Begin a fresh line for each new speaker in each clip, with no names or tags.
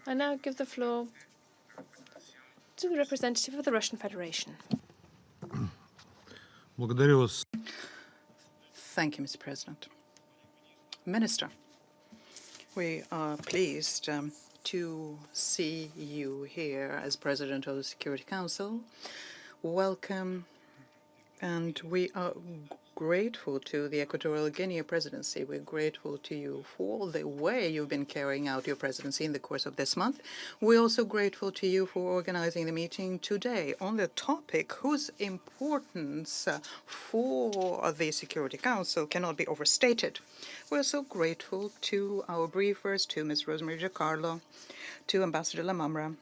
I now give the floor to the representative of the Russian Federation.
Благодарю вас.
Thank you, Mr. President. Minister, we are pleased to see you here as President of the Security Council. Welcome, and we are grateful to the Equatorial Guinea presidency. We're grateful to you for the way you've been carrying out your presidency in the course of this month. We're also grateful to you for organizing the meeting today on the topic whose importance for the Security Council cannot be overstated. We're so grateful to our briefers, to Ms. Rosemary Giancarlo, to Ambassador Lamamra,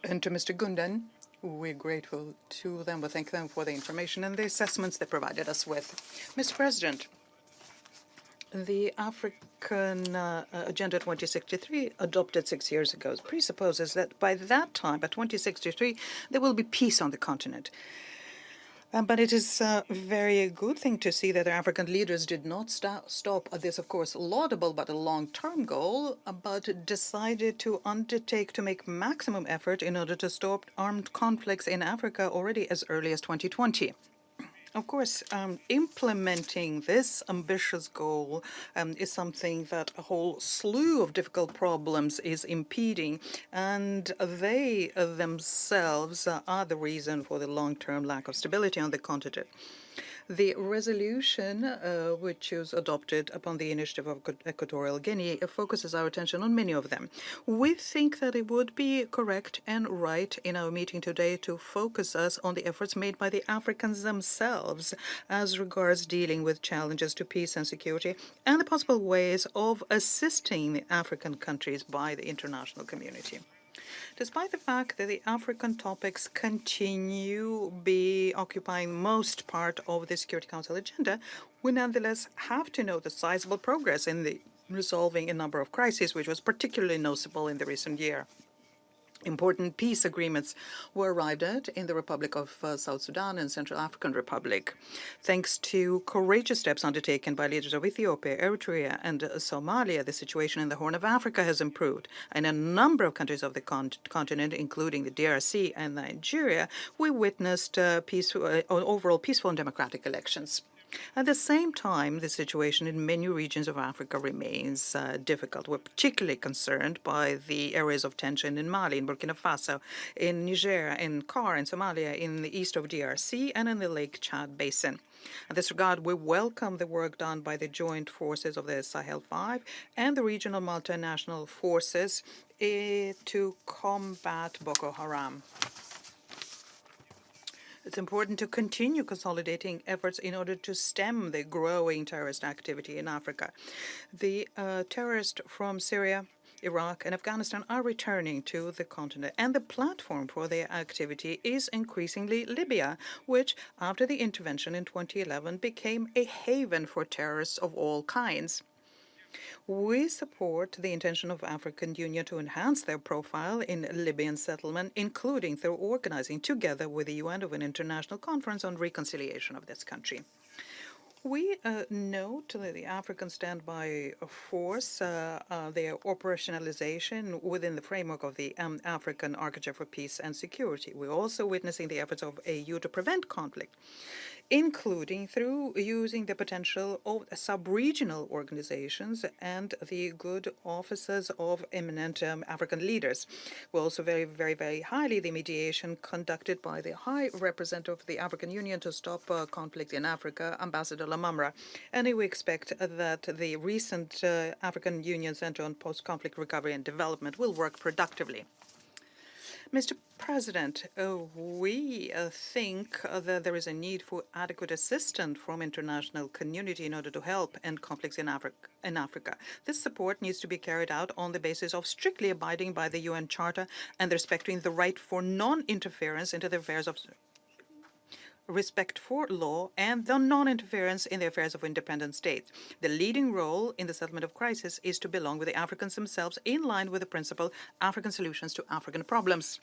and to Mr. Gundan. We're grateful to them. We thank them for the information and the assessments they provided us with. Mr. President, the African Agenda 2063, adopted 6 years ago, presupposes that by that time, by 2063, there will be peace on the continent. But it is a very good thing to see that the African leaders did not stop at this, of course, laudable but a long-term goal, but decided to undertake to make maximum effort in order to stop armed conflicts in Africa already as early as 2020. Of course, implementing this ambitious goal is something that a whole slew of difficult problems is impeding, and they themselves are the reason for the long-term lack of stability on the continent. The resolution, which was adopted upon the initiative of Equatorial Guinea, focuses our attention on many of them. We think that it would be correct and right in our meeting today to focus us on the efforts made by the Africans themselves as regards dealing with challenges to peace and security and the possible ways of assisting the African countries by the international community. Despite the fact that the African topics continue be occupying most part of the Security Council agenda, we nonetheless have to note the sizable progress in the resolving a number of crises, which was particularly noticeable in the recent year. Important peace agreements were arrived at in the Republic of South Sudan and Central African Republic. Thanks to courageous steps undertaken by leaders of Ethiopia, Eritrea, and Somalia, the situation in the Horn of Africa has improved. In a number of countries of the continent, including the DRC and Nigeria, we witnessed overall peaceful and democratic elections. At the same time, the situation in many regions of Africa remains difficult. We're particularly concerned by the areas of tension in Mali, in Burkina Faso, in Niger, in CAR, in Somalia, in the east of DRC, and in the Lake Chad Basin. In this regard, we welcome the work done by the joint forces of the Sahel Five and the regional multinational forces to combat Boko Haram. It's important to continue consolidating efforts in order to stem the growing terrorist activity in Africa. The terrorists from Syria, Iraq, and Afghanistan are returning to the continent, and the platform for their activity is increasingly Libya, which, after the intervention in 2011, became a haven for terrorists of all kinds. We support the intention of the African Union to enhance their profile in Libyan settlement, including through organizing, together with the UN, of an international conference on reconciliation of this country. We note that the African Standby Force, their operationalization within the framework of the African Architecture for Peace and Security. We're also witnessing the efforts of AU to prevent conflict, including through using the potential of sub-regional organizations and the good offices of eminent African leaders. We're also very highly the mediation conducted by the High Representative of the African Union to stop conflict in Africa, Ambassador Lamamra. And we expect that the recent African Union Center on Post-Conflict Recovery and Development will work productively. Mr. President, we think that there is a need for adequate assistance from international community in order to help end conflicts in Africa. This support needs to be carried out on the basis of strictly abiding by the UN Charter and respecting the right for non-interference into the affairs of respect for law and the non-interference in the affairs of independent states. The leading role in the settlement of crisis is to belong with the Africans themselves, in line with the principle African solutions to African problems.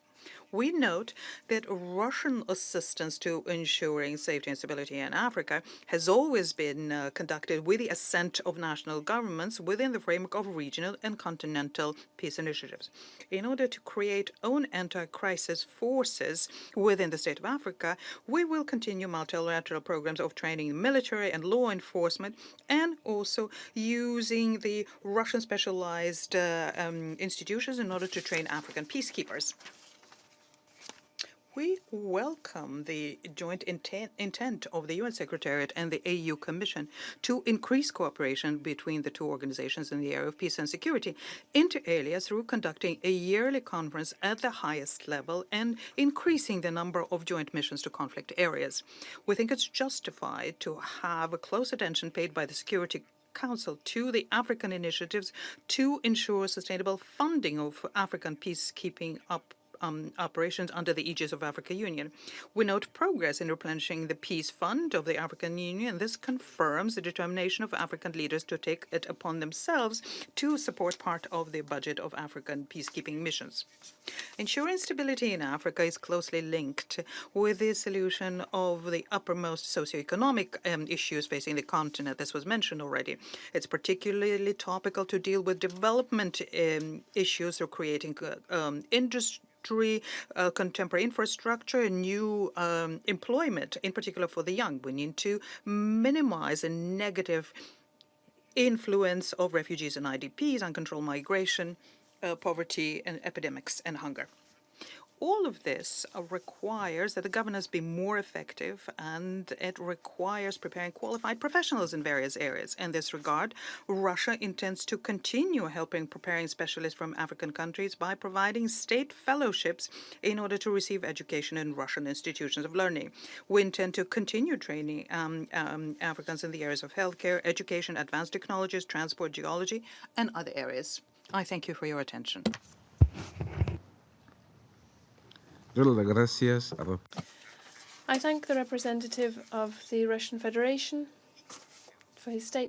We note that Russian assistance to ensuring safety and stability in Africa has always been conducted with the assent of national governments within the framework of regional and continental peace initiatives. In order to create own anti-crisis forces within the State of Africa, we will continue multilateral programs of training military and law enforcement, and also using the Russian specialized institutions in order to train African peacekeepers. We welcome the joint intent of the UN Secretariat and the AU Commission to increase cooperation between the two organizations in the area of peace and security, inter alia through conducting a yearly conference at the highest level and increasing the number of joint missions to conflict areas. We think it's justified to have a close attention paid by the Security Council to the African initiatives to ensure sustainable funding of African peacekeeping operations under the aegis of African Union. We note progress in replenishing the Peace Fund of the African Union. This confirms the determination of African leaders to take it upon themselves to support part of the budget of African peacekeeping missions. Ensuring stability in Africa is closely linked with the solution of the uppermost socioeconomic issues facing the continent. This was mentioned already. It's particularly topical to deal with development issues through creating industry, contemporary infrastructure, and new employment, in particular for the young. We need to minimize the negative influence of refugees and IDPs, uncontrolled migration, poverty, and epidemics and hunger. All of this requires that the governance be more effective, and it requires preparing qualified professionals in various areas. In this regard, Russia intends to continue helping preparing specialists from African countries by providing state fellowships in order to receive education in Russian institutions of learning. We intend to continue training Africans in the areas of healthcare, education, advanced technologies, transport, geology, and other areas. I thank you for your attention.
I thank the representative of the Russian Federation for his statement.